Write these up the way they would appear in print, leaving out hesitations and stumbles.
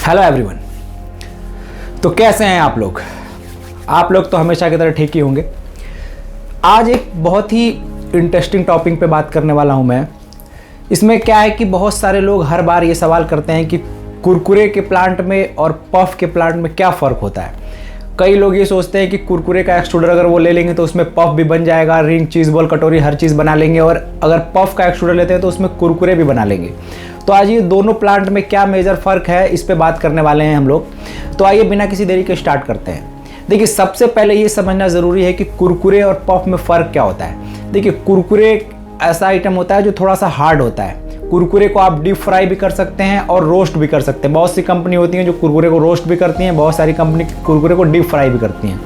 Hello everyone. तो कैसे हैं आप लोग? आप लोग तो हमेशा की तरह ठीक ही होंगे। आज एक बहुत ही इंटरेस्टिंग टॉपिक पे बात करने वाला हूं मैं। इसमें क्या है कि बहुत सारे लोग हर बार ये सवाल करते हैं कि कुरकुरे के प्लांट में और पफ के प्लांट में क्या फ़र्क होता है। कई लोग ये सोचते हैं कि कुरकुरे का एक्सट्रूडर अगर वो ले लेंगे तो उसमें पफ भी बन जाएगा, रिंग, चीज़ बॉल, कटोरी हर चीज़ बना लेंगे, और अगर पफ का एक्सट्रूडर लेते हैं तो उसमें कुरकुरे भी बना लेंगे। तो आज ये दोनों प्लांट में क्या मेजर फ़र्क है, इस पे बात करने वाले हैं हम लोग। तो आइए बिना किसी देरी के स्टार्ट करते हैं। देखिए, सबसे पहले ये समझना ज़रूरी है कि कुरकुरे और पफ में फ़र्क क्या होता है। देखिए, कुरकुरे ऐसा आइटम होता है जो थोड़ा सा हार्ड होता है। कुरकुरे को आप डीप फ्राई भी कर सकते हैं और रोस्ट भी कर सकते हैं। बहुत सी कंपनी होती हैं जो कुरकुरे को रोस्ट भी करती हैं, बहुत सारी कंपनी कुरकुरे को डीप फ्राई भी करती हैं।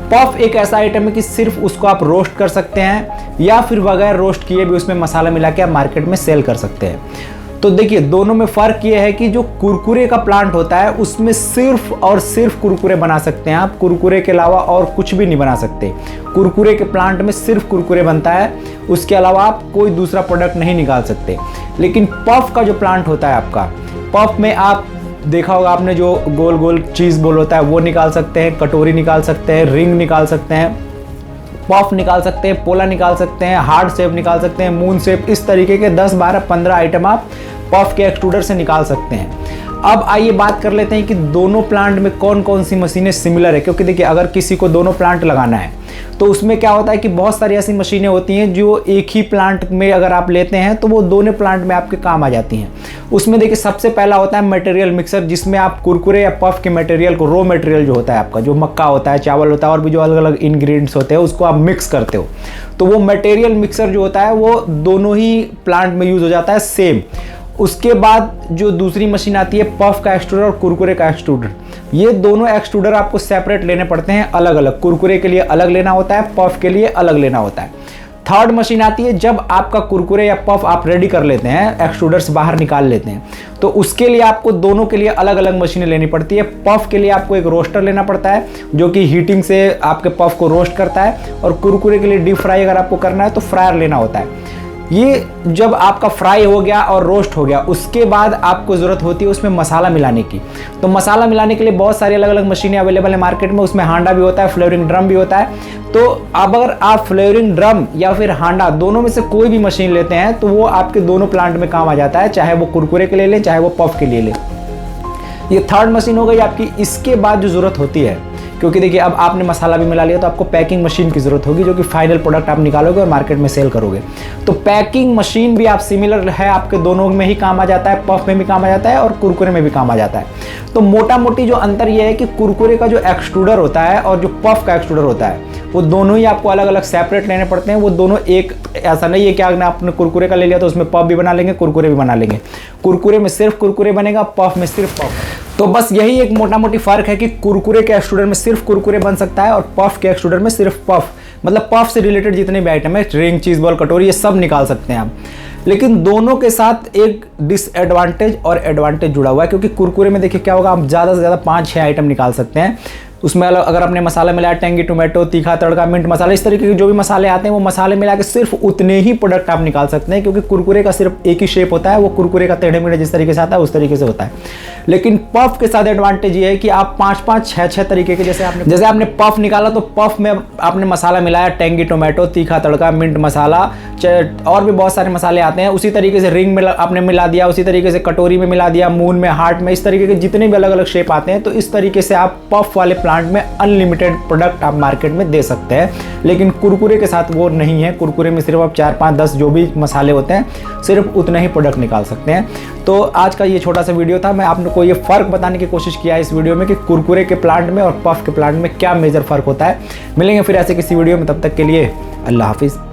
पफ एक ऐसा आइटम है कि सिर्फ उसको आप रोस्ट कर सकते हैं या फिर बगैर रोस्ट किए भी उसमें मसाला मिला के आप मार्केट में सेल कर सकते हैं। तो देखिए, दोनों में फ़र्क ये है कि जो कुरकुरे का प्लांट होता है उसमें सिर्फ और सिर्फ कुरकुरे बना सकते हैं आप, कुरकुरे के अलावा और कुछ भी नहीं बना सकते। कुरकुरे के प्लांट में सिर्फ कुरकुरे बनता है, उसके अलावा आप कोई दूसरा प्रोडक्ट नहीं निकाल सकते। लेकिन पफ का जो प्लांट होता है आपका, पफ में आप देखा होगा आपने, जो गोल गोल चीज़ बॉल होता है वो निकाल सकते हैं, कटोरी निकाल सकते हैं, रिंग निकाल सकते हैं, पफ निकाल सकते हैं, पोला निकाल सकते हैं, हार्ट शेप निकाल सकते हैं, मून शेप, इस तरीके के 10, 12, 15 आइटम आप पफ के एक्सट्रूडर से निकाल सकते हैं। अब आइए बात कर लेते हैं कि दोनों प्लांट में कौन कौन सी मशीनें सिमिलर है। क्योंकि देखिए, अगर किसी को दोनों प्लांट लगाना है तो उसमें क्या होता है कि बहुत सारी ऐसी मशीनें होती हैं जो एक ही प्लांट में अगर आप लेते हैं तो वो दोनों प्लांट में आपके काम आ जाती हैं। उसमें देखिए, सबसे पहला होता है मटेरियल मिक्सर, जिसमें आप कुरकुरे या पफ के मटेरियल को, रॉ मटेरियल जो होता है आपका, जो मक्का होता है, चावल होता है और भी जो अलग अलग इंग्रेडिएंट्स होते हैं, उसको आप मिक्स करते हो। तो वो मटेरियल मिक्सर जो होता है वो दोनों ही प्लांट में यूज़ हो जाता है सेम। उसके बाद जो दूसरी मशीन आती है पफ का एक्सट्रूडर और कुरकुरे का एक्सट्रूडर, ये दोनों एक्सट्रूडर आपको सेपरेट लेने पड़ते हैं, अलग अलग। कुरकुरे के लिए अलग लेना होता है, पफ के लिए अलग लेना होता है। थर्ड मशीन आती है जब आपका कुरकुरे या पफ आप रेडी कर लेते हैं, एक्सट्रूडर से बाहर निकाल लेते हैं, तो उसके लिए आपको दोनों के लिए अलग अलग मशीनें लेनी पड़ती है। पफ के लिए आपको एक रोस्टर लेना पड़ता है जो कि हीटिंग से आपके पफ को रोस्ट करता है, और कुरकुरे के लिए डीप फ्राई अगर आपको करना है तो फ्रायर लेना होता है। ये जब आपका फ्राई हो गया और रोस्ट हो गया, उसके बाद आपको ज़रूरत होती है उसमें मसाला मिलाने की। तो मसाला मिलाने के लिए बहुत सारी अलग अलग मशीनें अवेलेबल है मार्केट में। उसमें हांडा भी होता है, फ्लेवरिंग ड्रम भी होता है। तो अब अगर आप फ्लेवरिंग ड्रम या फिर हांडा, दोनों में से कोई भी मशीन लेते हैं तो वो आपके दोनों प्लांट में काम आ जाता है, चाहे वो कुरकुरे के लिए लें चाहे वो पफ के लिए लें। ये थर्ड मशीन हो गई आपकी। इसके बाद जो ज़रूरत होती है, क्योंकि देखिए अब आपने मसाला भी मिला लिया तो आपको पैकिंग मशीन की ज़रूरत होगी, जो कि फाइनल प्रोडक्ट आप निकालोगे और मार्केट में सेल करोगे। तो पैकिंग मशीन भी आप सिमिलर है, आपके दोनों में ही काम आ जाता है, पफ में भी काम आ जाता है और कुरकुरे में भी काम आ जाता है। तो मोटा मोटी जो अंतर ये है कि कुरकुरे का जो एक्सट्रूडर होता है और जो पफ का एक्सट्रूडर होता है, वो दोनों ही आपको अलग अलग सेपरेट लेने पड़ते हैं। वो दोनों एक, ऐसा नहीं है कि अगर आपने कुरकुरे का ले लिया तो उसमें पफ भी बना लेंगे, कुरकुरे भी बना लेंगे। कुरकुरे में सिर्फ कुरकुरे बनेगा, पफ में सिर्फ पफ। तो बस यही एक मोटा मोटी फ़र्क है कि कुरकुरे के एक्सट्रूडर में सिर्फ कुरकुरे बन सकता है और पफ के एक्सट्रूडर में सिर्फ पफ, मतलब पफ से रिलेटेड जितने भी आइटम है, रिंग, चीज़ बॉल, कटोरी, ये सब निकाल सकते हैं आप। लेकिन दोनों के साथ एक डिसएडवांटेज और एडवांटेज जुड़ा हुआ है। क्योंकि कुरकुरे में देखिए क्या होगा, आप ज़्यादा से ज़्यादा 5-6 आइटम निकाल सकते हैं। उसमें अगर आपने मसाला मिलाया, टेंगी टोमेटो, तीखा तड़का, मिंट मसाला, इस तरीके के जो भी मसाले आते हैं वो मसाले मिला के सिर्फ उतने ही प्रोडक्ट आप निकाल सकते हैं। क्योंकि कुरकुरे का सिर्फ एक ही शेप होता है, वो कुरकुरे का टेढ़े मेढ़े जिस तरीके से आता है उस तरीके से होता है। लेकिन पफ के साथ एडवांटेज ये है कि आप 5-5, 6-6 तरीके के, जैसे आपने पफ निकाला तो पफ में आपने मसाला मिलाया, टेंगी टोमेटो, तीखा तड़का, मिंट मसाला, और भी बहुत सारे मसाले आते हैं। उसी तरीके से रिंग में आपने मिला दिया, उसी तरीके से कटोरी में मिला दिया, मून में, हार्ट में, इस तरीके के जितने भी अलग अलग शेप आते हैं। तो इस तरीके से आप पफ वाले प्लांट में अनलिमिटेड प्रोडक्ट आप मार्केट में दे सकते हैं। लेकिन कुरकुरे के साथ वो नहीं है। कुरकुरे में सिर्फ आप 4, 5, 10 जो भी मसाले होते हैं, सिर्फ उतने ही प्रोडक्ट निकाल सकते हैं। तो आज का ये छोटा सा वीडियो था, मैं आपको ये फ़र्क बताने की कोशिश किया है इस वीडियो में कि कुरकुरे के प्लांट में और पफ के प्लांट में क्या मेजर फ़र्क होता है। मिलेंगे फिर ऐसे किसी वीडियो में, तब तक के लिए अल्लाह हाफिज़।